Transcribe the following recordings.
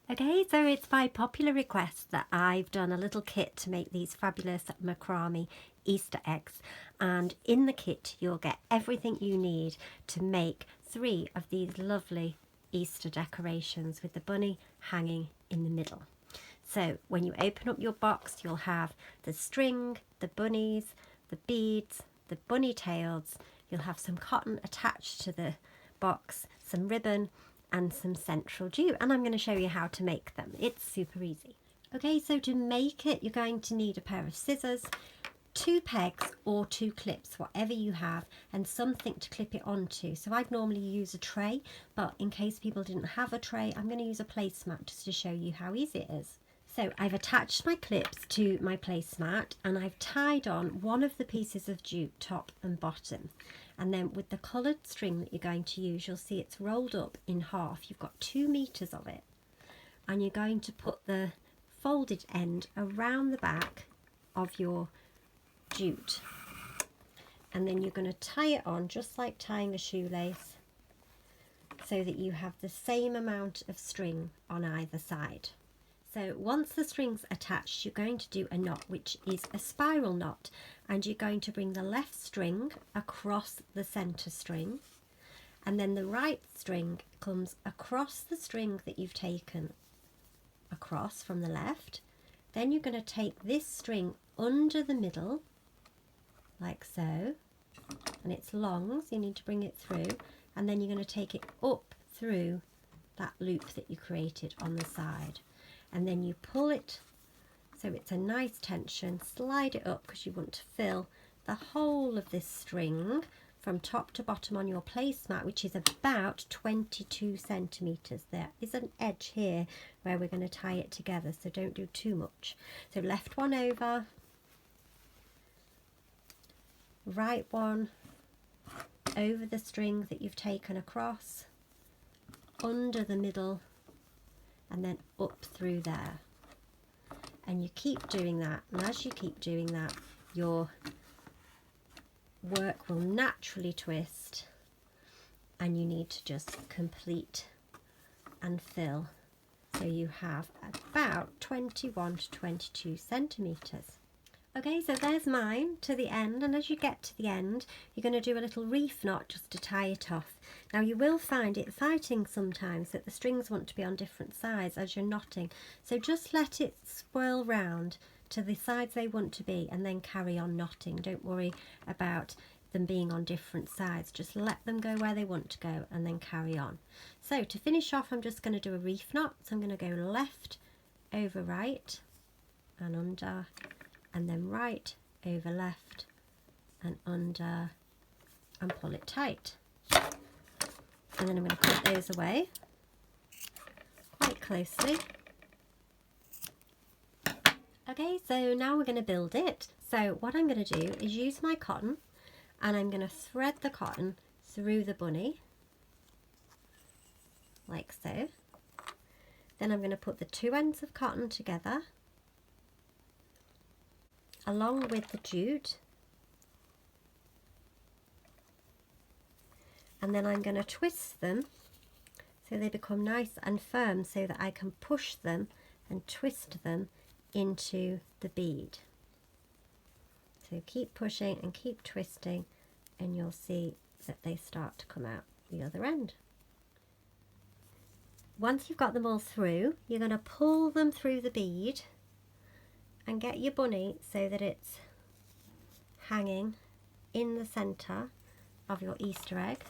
Okay, so it's by popular request that I've done a little kit to make these fabulous macrame Easter eggs, and in the kit you'll get everything you need to make 3 of these lovely Easter decorations with the bunny hanging in the middle. So when you open up your box, you'll have the string, the bunnies, the beads, the bunny tails. You'll have some cotton attached to the box, some ribbon and some central jute, and I'm going to show you how to make them. It's super easy. Okay, so to make it you're going to need a pair of scissors, 2 pegs or 2 clips, whatever you have, and something to clip it onto. So I'd normally use a tray, but in case people didn't have a tray, I'm going to use a placemat just to show you how easy it is. So I've attached my clips to my placemat and I've tied on one of the pieces of jute, top and bottom. And then with the coloured string that you're going to use, you'll see it's rolled up in half. You've got 2 meters of it. And you're going to put the folded end around the back of your jute. And then you're going to tie it on just like tying a shoelace, so that you have the same amount of string on either side. So once the string's attached, you're going to do a knot, which is a spiral knot, and you're going to bring the left string across the center string, and then the right string comes across the string that you've taken across from the left. Then you're going to take this string under the middle like so, and it's long, so you need to bring it through, and then you're going to take it up through that loop that you created on the side. And then you pull it so it's a nice tension, slide it up because you want to fill the whole of this string from top to bottom on your placemat, which is about 22 centimeters. There is an edge here where we're going to tie it together, so don't do too much. So left one over, right one over the string that you've taken across, under the middle, and then up through there. And you keep doing that, and as you keep doing that, your work will naturally twist, and you need to just complete and fill, so you have about 21 to 22 centimeters. Okay, so there's mine to the end, and as you get to the end, you're going to do a little reef knot just to tie it off. Now you will find it fighting sometimes that the strings want to be on different sides as you're knotting, so just let it swirl round to the sides they want to be and then carry on knotting. Don't worry about them being on different sides, just let them go where they want to go and then carry on. So to finish off, I'm just going to do a reef knot. So I'm going to go left over right and under, and then right over left and under, and pull it tight. And then I'm going to cut those away quite closely. Okay, so now we're going to build it. So what I'm going to do is use my cotton, and I'm going to thread the cotton through the bunny like so. Then I'm going to put the 2 ends of cotton together along with the jute, and then I'm going to twist them so they become nice and firm, so that I can push them and twist them into the bead. So keep pushing and keep twisting, and you'll see that they start to come out the other end. Once you've got them all through, you're going to pull them through the bead and get your bunny so that it's hanging in the centre of your Easter egg,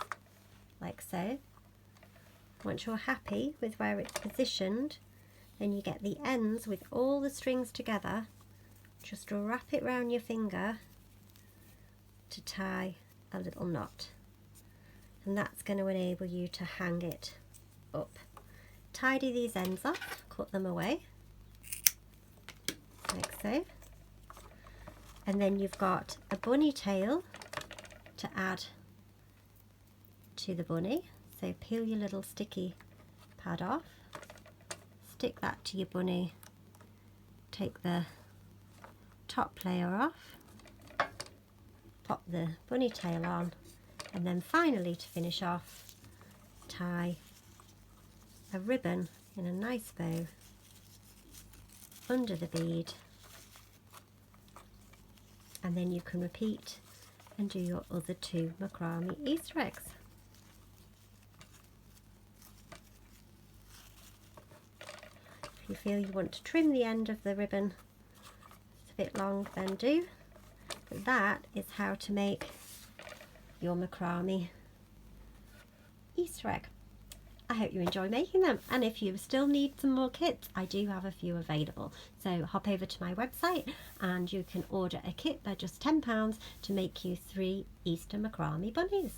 like so. Once you're happy with where it's positioned, then you get the ends with all the strings together. Just wrap it round your finger to tie a little knot, and that's going to enable you to hang it up. Tidy these ends off, cut them away like so, and then you've got a bunny tail to add to the bunny. So peel your little sticky pad off, stick that to your bunny, take the top layer off, pop the bunny tail on, and then finally, to finish off, tie a ribbon in a nice bow under the bead, and then you can repeat and do your other 2 macrame Easter eggs. If you feel you want to trim the end of the ribbon, it's a bit long, then do. But that is how to make your macrame Easter egg. I hope you enjoy making them, and if you still need some more kits, I do have a few available. So hop over to my website and you can order a kit. They're just £10 to make you 3 Easter macrame bunnies.